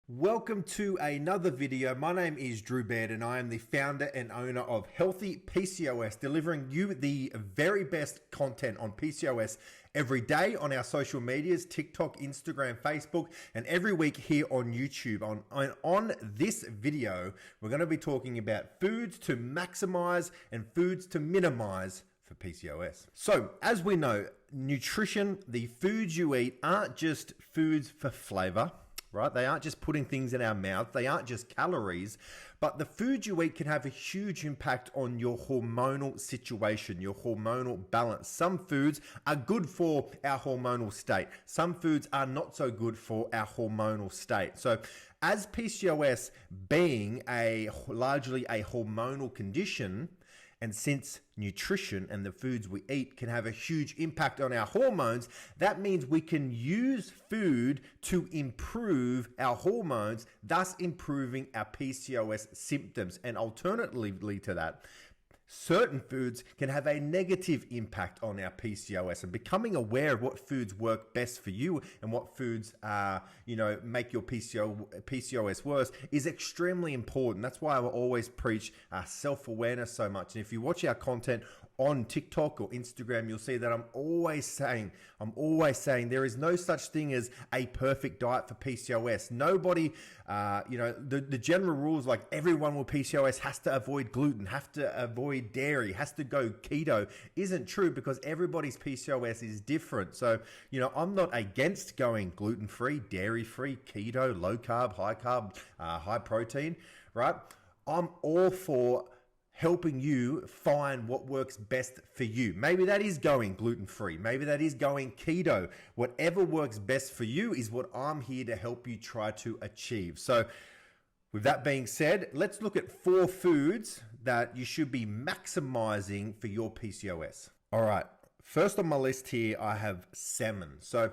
Welcome to another video. My name is Drew Baird and I am the founder and owner of Healthy PCOS, delivering you the very best content on PCOS every day on our social medias, TikTok, Instagram, Facebook, and every week here on YouTube. On this video, we're going to be talking about foods to maximize and foods to minimize for PCOS. So as we know, nutrition, the foods you eat aren't just foods for flavor, right? They aren't just putting things in our mouth. They aren't just calories, but the food you eat can have a huge impact on your hormonal situation, your hormonal balance. Some foods are good for our hormonal state. Some foods are not so good for our hormonal state. So as PCOS being largely a hormonal condition, and since nutrition and the foods we eat can have a huge impact on our hormones, that means we can use food to improve our hormones, thus improving our PCOS symptoms. And alternatively to that, certain foods can have a negative impact on our PCOS, and becoming aware of what foods work best for you and what foods make your PCOS worse is extremely important. That's why I will always preach self-awareness so much. And if you watch our content on TikTok or Instagram, you'll see that I'm always saying there is no such thing as a perfect diet for PCOS. Nobody, the general rules like everyone with PCOS has to avoid gluten, have to avoid dairy, has to go keto, isn't true, because everybody's PCOS is different. So, I'm not against going gluten-free, dairy-free, keto, low carb, high protein, right? I'm all for helping you find what works best for you. Maybe that is going gluten-free. Maybe that is going keto. Whatever works best for you is what I'm here to help you try to achieve. So with that being said, let's look at 4 foods that you should be maximizing for your PCOS. All right, first on my list here, I have salmon. So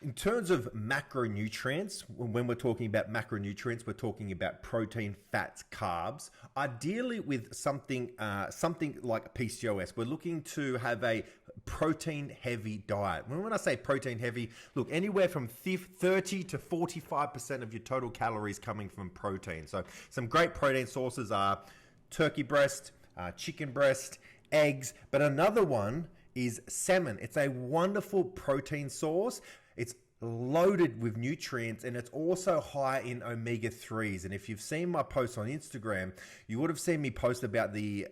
in terms of macronutrients, when we're talking about macronutrients, we're talking about protein, fats, carbs. Ideally with something like PCOS, we're looking to have a protein-heavy diet. When I say protein-heavy, look, anywhere from 30 to 45% of your total calories coming from protein. So some great protein sources are turkey breast, chicken breast, eggs, but another one is salmon. It's a wonderful protein source. It's loaded with nutrients, and it's also high in omega-3s. And if you've seen my posts on Instagram, you would have seen me post about the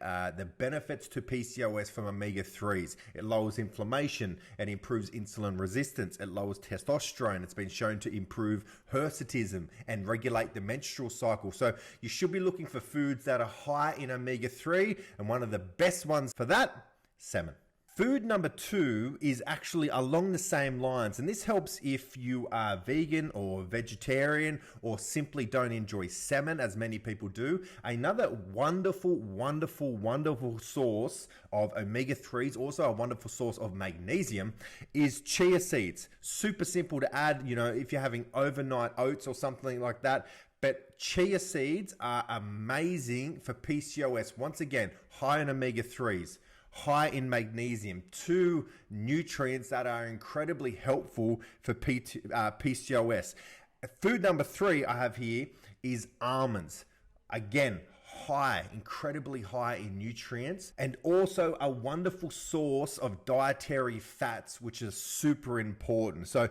benefits to PCOS from omega-3s. It lowers inflammation, it improves insulin resistance, it lowers testosterone. It's been shown to improve hirsutism and regulate the menstrual cycle. So you should be looking for foods that are high in omega-3, and one of the best ones for that, salmon. Food number 2 is actually along the same lines, and this helps if you are vegan or vegetarian or simply don't enjoy salmon, as many people do. Another wonderful source of omega-3s, also a wonderful source of magnesium, is chia seeds. Super simple to add, if you're having overnight oats or something like that. But chia seeds are amazing for PCOS. Once again, high in omega-3s, high in magnesium, 2 nutrients that are incredibly helpful for PCOS. Food number 3 I have here is almonds. Again, incredibly high in nutrients, and also a wonderful source of dietary fats, which is super important. So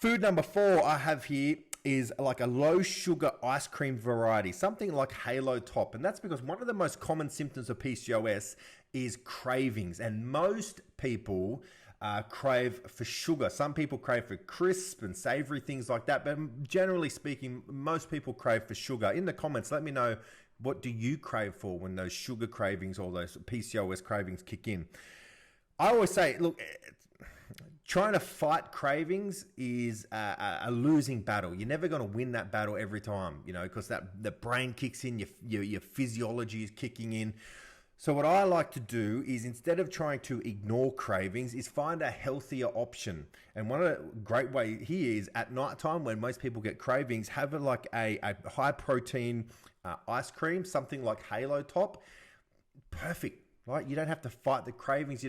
food number 4 I have here is like a low sugar ice cream variety, something like Halo Top. And that's because one of the most common symptoms of PCOS is cravings. And most people crave for sugar. Some people crave for crisp and savory things like that. But generally speaking, most people crave for sugar. In the comments, let me know, what do you crave for when those sugar cravings or those PCOS cravings kick in? I always say, look, trying to fight cravings is a losing battle. You're never going to win that battle every time, because the brain kicks in, your physiology is kicking in. So what I like to do is, instead of trying to ignore cravings, is find a healthier option. And one of the great way here is at nighttime, when most people get cravings, have a high protein ice cream, something like Halo Top. Perfect. right? You don't have to fight the cravings.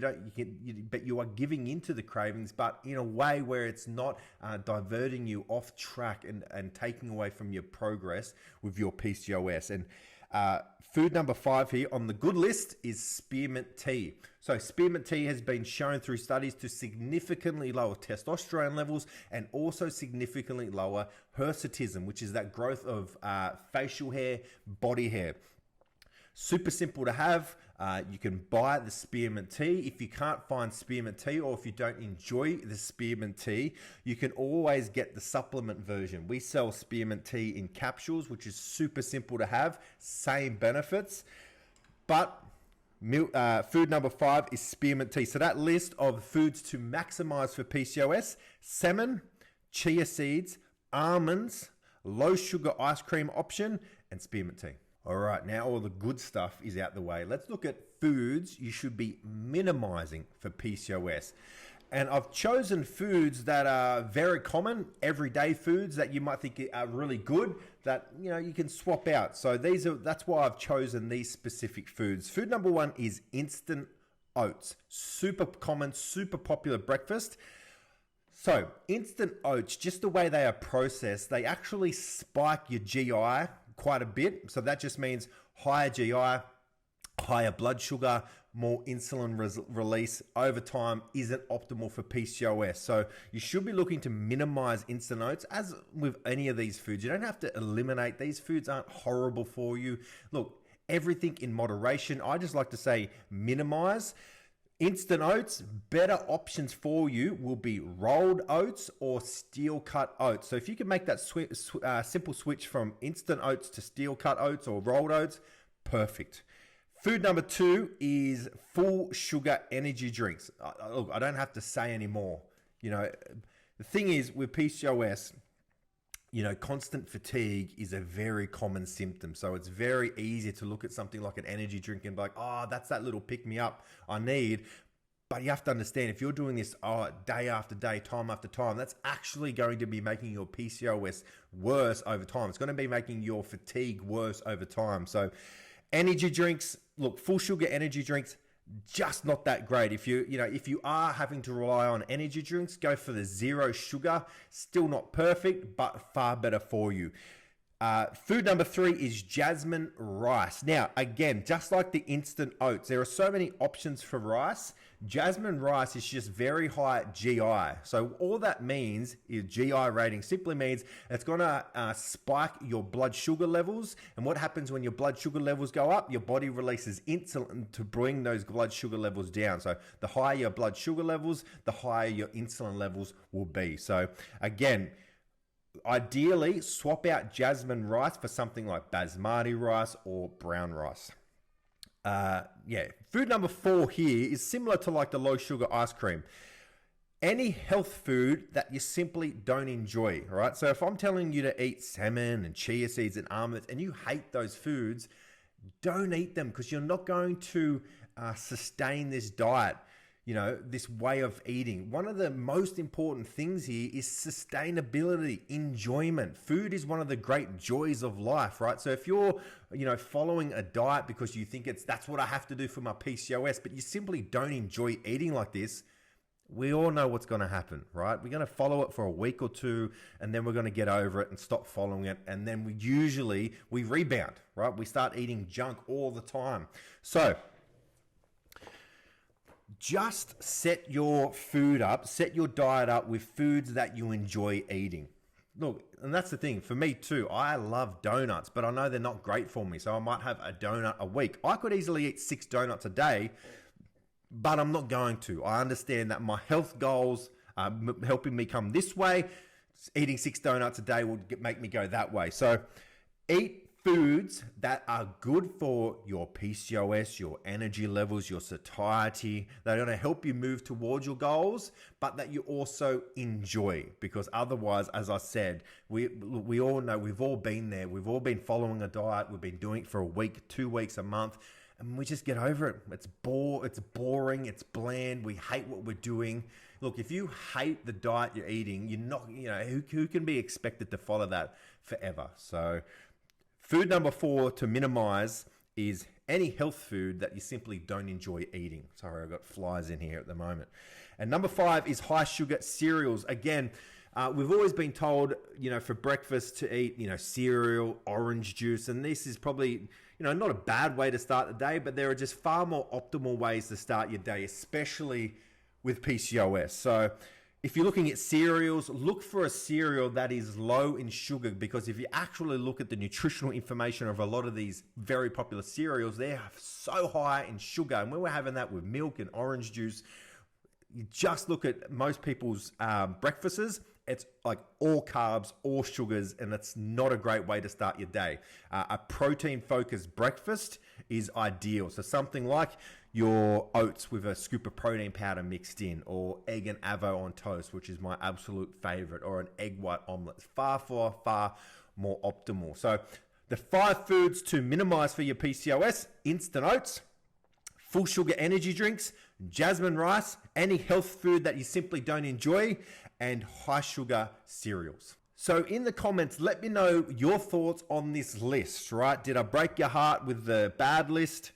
But you are giving into the cravings, but in a way where it's not diverting you off track and taking away from your progress with your PCOS. And food number 5 here on the good list is spearmint tea. So spearmint tea has been shown through studies to significantly lower testosterone levels and also significantly lower hirsutism, which is that growth of facial hair, body hair. Super simple to have. You can buy the spearmint tea. If you can't find spearmint tea, or if you don't enjoy the spearmint tea, you can always get the supplement version. We sell spearmint tea in capsules, which is super simple to have. Same benefits. But food number 5 is spearmint tea. So that list of foods to maximize for PCOS: salmon, chia seeds, almonds, low sugar ice cream option, and spearmint tea. All right, now all the good stuff is out the way. Let's look at foods you should be minimizing for PCOS. And I've chosen foods that are very common, everyday foods that you might think are really good, that you can swap out. So that's why I've chosen these specific foods. Food number 1 is instant oats. Super common, super popular breakfast. So instant oats, just the way they are processed, they actually spike your GI quite a bit. So that just means higher GI, higher blood sugar, more insulin release over time isn't optimal for PCOS. So you should be looking to minimize instant oats. As with any of these foods, you don't have to eliminate. These foods aren't horrible for you. Look, everything in moderation. I just like to say minimize. Instant oats, better options for you will be rolled oats or steel cut oats. So if you can make that simple switch from instant oats to steel cut oats or rolled oats, perfect. Food number 2 is full sugar energy drinks. Look, I don't have to say anymore. The thing is with PCOS, constant fatigue is a very common symptom. So it's very easy to look at something like an energy drink and be like, oh, that's that little pick me up I need. But you have to understand, if you're doing this day after day, time after time, that's actually going to be making your PCOS worse over time. It's going to be making your fatigue worse over time. So energy drinks, look, full sugar energy drinks, just not that great. If you are having to rely on energy drinks, go for the zero sugar. Still not perfect, but far better for you. Food number 3 is Jasmine Rice. Now, again, just like the instant oats, there are so many options for rice. Jasmine Rice is just very high GI. So all that means is GI rating simply means it's going to spike your blood sugar levels. And what happens when your blood sugar levels go up? Your body releases insulin to bring those blood sugar levels down. So the higher your blood sugar levels, the higher your insulin levels will be. So again, ideally swap out Jasmine Rice for something like basmati rice or brown rice. Food number 4 here is similar to like the low sugar ice cream. Any health food that you simply don't enjoy, all right? So if I'm telling you to eat salmon and chia seeds and almonds and you hate those foods, don't eat them, because you're not going to sustain this diet, this way of eating. One of the most important things here is sustainability, enjoyment. Food is one of the great joys of life, right? So if you're, following a diet because you think that's what I have to do for my PCOS, but you simply don't enjoy eating like this, we all know what's going to happen, right? We're going to follow it for a week or two, and then we're going to get over it and stop following it. And then we rebound, right? We start eating junk all the time. So just set your diet up with foods that you enjoy eating. Look, and that's the thing for me too. I love donuts, but I know they're not great for me. So I might have a donut a week. I could easily eat 6 donuts a day, but I'm not going to. I understand that my health goals are helping me come this way. Eating 6 donuts a day will make me go that way. So eat foods that are good for your PCOS, your energy levels, your satiety. They're going to help you move towards your goals, but that you also enjoy. Because otherwise, as I said, we all know, we've all been there. We've all been following a diet. We've been doing it for a week, 2 weeks, a month, and we just get over it. It's boring. It's bland. We hate what we're doing. Look, if you hate the diet you're eating, you're not, who can be expected to follow that forever? So food number 4 to minimize is any health food that you simply don't enjoy eating. Sorry, I've got flies in here at the moment. And number 5 is high sugar cereals. Again, we've always been told, for breakfast to eat, cereal, orange juice, and this is probably, not a bad way to start the day, but there are just far more optimal ways to start your day, especially with PCOS. So if you're looking at cereals, look for a cereal that is low in sugar, because if you actually look at the nutritional information of a lot of these very popular cereals, they are so high in sugar. And when we're having that with milk and orange juice, you just look at most people's breakfasts, it's like all carbs, all sugars, and that's not a great way to start your day. A protein-focused breakfast is ideal. So something like your oats with a scoop of protein powder mixed in, or egg and avo on toast, which is my absolute favorite, or an egg white omelet. Far more optimal. So the 5 foods to minimize for your PCOS: instant oats, full sugar energy drinks, Jasmine Rice, any health food that you simply don't enjoy, and high sugar cereals. So in the comments, let me know your thoughts on this list, right? Did I break your heart with the bad list?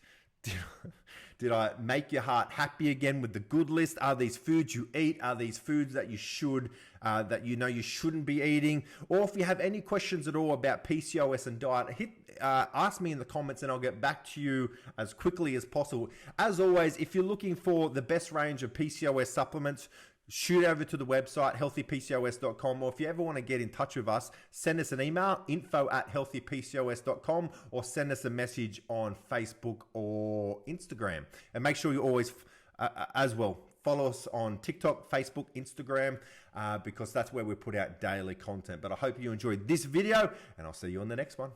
Did I make your heart happy again with the good list? Are these foods you eat? Are these foods that you should, that you shouldn't be eating? Or if you have any questions at all about PCOS and diet, ask me in the comments and I'll get back to you as quickly as possible. As always, if you're looking for the best range of PCOS supplements, shoot over to the website, healthypcos.com, or if you ever want to get in touch with us, send us an email, info@healthypcos.com, or send us a message on Facebook or Instagram. And make sure you always, as well, follow us on TikTok, Facebook, Instagram, because that's where we put out daily content. But I hope you enjoyed this video, and I'll see you on the next one.